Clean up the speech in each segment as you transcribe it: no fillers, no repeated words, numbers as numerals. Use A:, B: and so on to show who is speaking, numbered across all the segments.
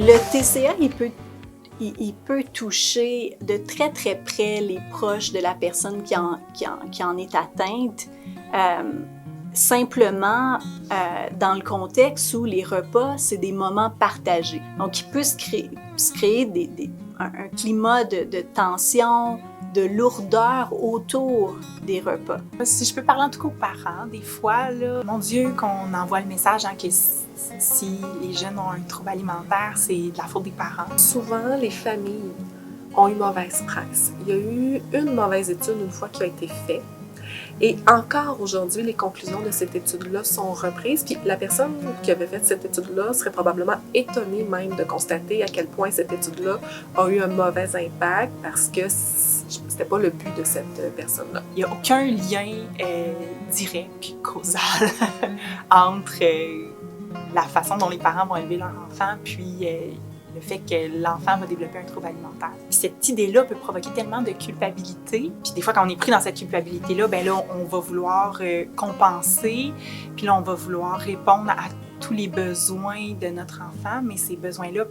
A: Le TCA, il peut toucher de très très près les proches de la personne qui en est atteinte, simplement dans le contexte où les repas, c'est des moments partagés. Donc, il peut se créer un climat de tension, de lourdeur autour des repas.
B: Si je peux parler en tout cas aux parents, des fois, là, mon Dieu, qu'on envoie le message que si les jeunes ont un trouble alimentaire, c'est de la faute des parents.
C: Souvent, les familles ont une mauvaise presse. Il y a eu une mauvaise étude une fois qui a été faite. Et encore aujourd'hui, les conclusions de cette étude-là sont reprises. Puis la personne qui avait fait cette étude-là serait probablement étonnée même de constater à quel point cette étude-là a eu un mauvais impact parce que c'était pas le but de cette personne-là.
B: Il n'y a aucun lien direct, causal, entre la façon dont les parents vont élever leur enfant puis le fait que l'enfant va développer un trouble alimentaire. Cette idée-là peut provoquer tellement de culpabilité. Puis des fois, quand on est pris dans cette culpabilité-là, ben là, on va vouloir compenser. Puis là, on va vouloir répondre à tous les besoins de notre enfant. Mais ces besoins-là,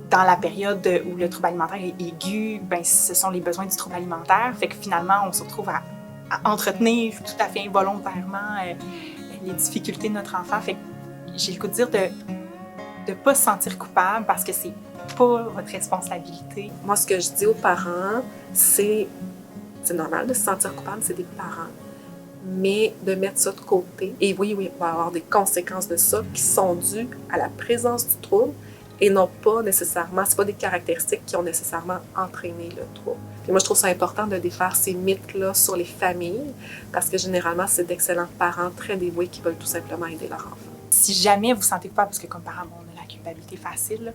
B: dans la période où le trouble alimentaire est aigu, ben ce sont les besoins du trouble alimentaire. Fait que finalement, on se retrouve à entretenir tout à fait involontairement les difficultés de notre enfant. Fait que j'ai le goût de dire de ne pas se sentir coupable parce que c'est pas votre responsabilité.
C: Moi, ce que je dis aux parents, c'est normal de se sentir coupable, c'est des parents, mais de mettre ça de côté. Et oui, il va y avoir des conséquences de ça qui sont dues à la présence du trouble et non pas nécessairement, c'est pas des caractéristiques qui ont nécessairement entraîné le trouble. Et moi, je trouve ça important de défaire ces mythes-là sur les familles parce que généralement, c'est d'excellents parents très dévoués qui veulent tout simplement aider leur enfant.
B: Si jamais vous sentez coupable, parce que comme parent, on a la culpabilité facile, là,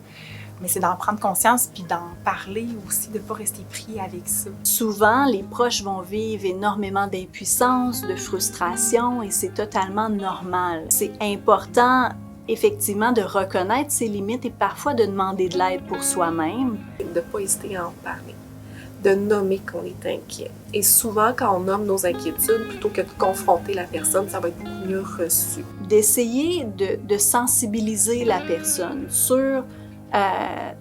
B: mais c'est d'en prendre conscience puis d'en parler aussi, de ne pas rester pris avec ça.
A: Souvent, les proches vont vivre énormément d'impuissance, de frustration et c'est totalement normal. C'est important, effectivement, de reconnaître ses limites et parfois de demander de l'aide pour soi-même.
C: De ne pas hésiter à en parler, de nommer qu'on est inquiet. Et souvent, quand on nomme nos inquiétudes, plutôt que de confronter la personne, ça va être beaucoup mieux reçu.
A: D'essayer de sensibiliser la personne sur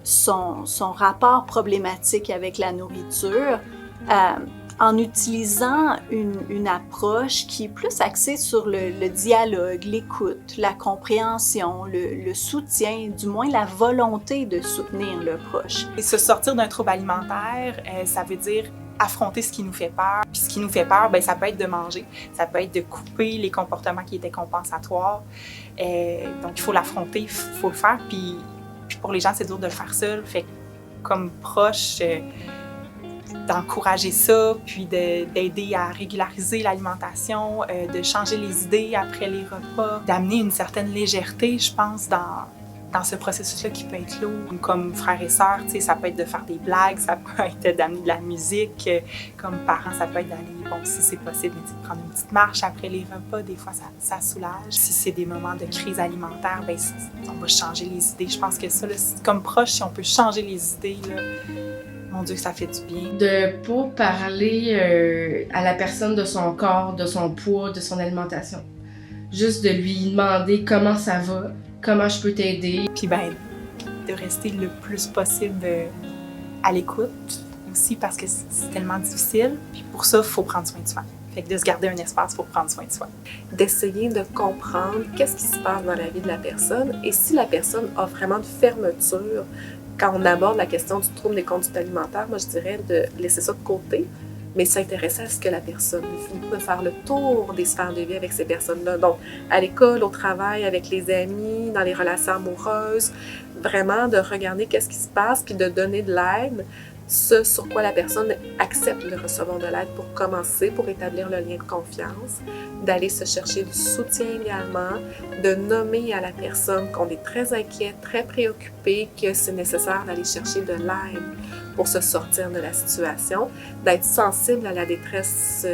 A: son rapport problématique avec la nourriture en utilisant une approche qui est plus axée sur le dialogue, l'écoute, la compréhension, le soutien, du moins la volonté de soutenir le proche.
B: Et se sortir d'un trouble alimentaire, ça veut dire affronter ce qui nous fait peur. Puis ce qui nous fait peur, bien, ça peut être de manger, ça peut être de couper les comportements qui étaient compensatoires. Donc il faut l'affronter, il faut le faire. Puis pour les gens, c'est dur de le faire seul. Fait que, comme proche, d'encourager ça, puis d'aider à régulariser l'alimentation, de changer les idées après les repas, d'amener une certaine légèreté, je pense, dans ce processus-là qui peut être lourd. Comme frères et sœurs, tu sais, ça peut être de faire des blagues, ça peut être d'amener de la musique. Comme parents, ça peut être d'aller, bon, si c'est possible, de prendre une petite marche après les repas. Des fois, ça soulage. Si c'est des moments de crise alimentaire, bien, on va changer les idées. Je pense que ça, là, comme proche, si on peut changer les idées, là, mon Dieu, que ça fait du bien.
D: De pas parler à la personne de son corps, de son poids, de son alimentation. Juste de lui demander comment ça va, comment je peux t'aider.
B: Puis ben, de rester le plus possible à l'écoute aussi parce que c'est tellement difficile. Puis pour ça, il faut prendre soin de soi. Fait que de se garder un espace pour prendre soin de soi.
C: D'essayer de comprendre qu'est-ce qui se passe dans la vie de la personne et si la personne a vraiment de fermeture. Quand on aborde la question du trouble des conduites alimentaires, moi je dirais de laisser ça de côté, mais s'intéresser à ce que la personne vit, de faire le tour des sphères de vie avec ces personnes-là. Donc, à l'école, au travail, avec les amis, dans les relations amoureuses, vraiment de regarder qu'est-ce qui se passe, puis de donner de l'aide, ce sur quoi la personne accepte de recevoir de l'aide pour commencer, pour établir le lien de confiance, d'aller se chercher du soutien également, de nommer à la personne qu'on est très inquiet, très préoccupé, que c'est nécessaire d'aller chercher de l'aide pour se sortir de la situation, d'être sensible à la détresse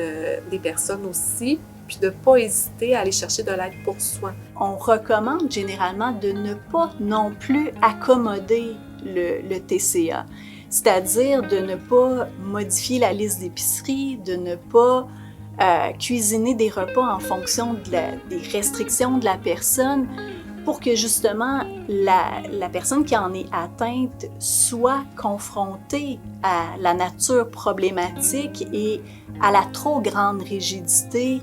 C: des personnes aussi, puis de ne pas hésiter à aller chercher de l'aide pour soi.
A: On recommande généralement de ne pas non plus accommoder le TCA, c'est-à-dire de ne pas modifier la liste d'épicerie, de ne pas cuisiner des repas en fonction des restrictions de la personne pour que justement la personne qui en est atteinte soit confrontée à la nature problématique et à la trop grande rigidité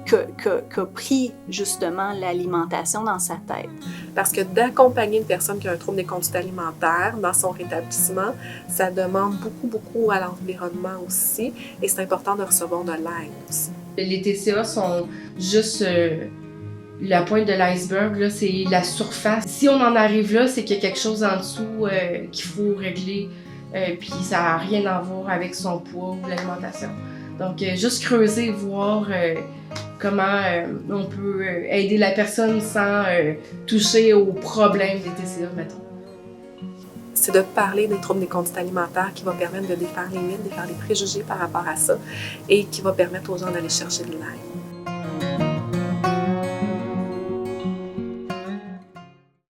A: qu'a pris justement l'alimentation dans sa tête.
C: Parce que d'accompagner une personne qui a un trouble des conduites alimentaires dans son rétablissement, ça demande beaucoup à l'environnement aussi, et c'est important de recevoir de l'aide aussi.
D: Les TCA sont juste la pointe de l'iceberg, là, c'est la surface. Si on en arrive là, c'est qu'il y a quelque chose en dessous qu'il faut régler, puis ça n'a rien à voir avec son poids ou l'alimentation. Donc, juste creuser, voir comment on peut aider la personne sans toucher aux problèmes des TCA, mettons.
C: C'est de parler des troubles des conduites alimentaires qui va permettre de défaire les mythes, défaire les préjugés par rapport à ça et qui va permettre aux gens d'aller chercher de l'aide.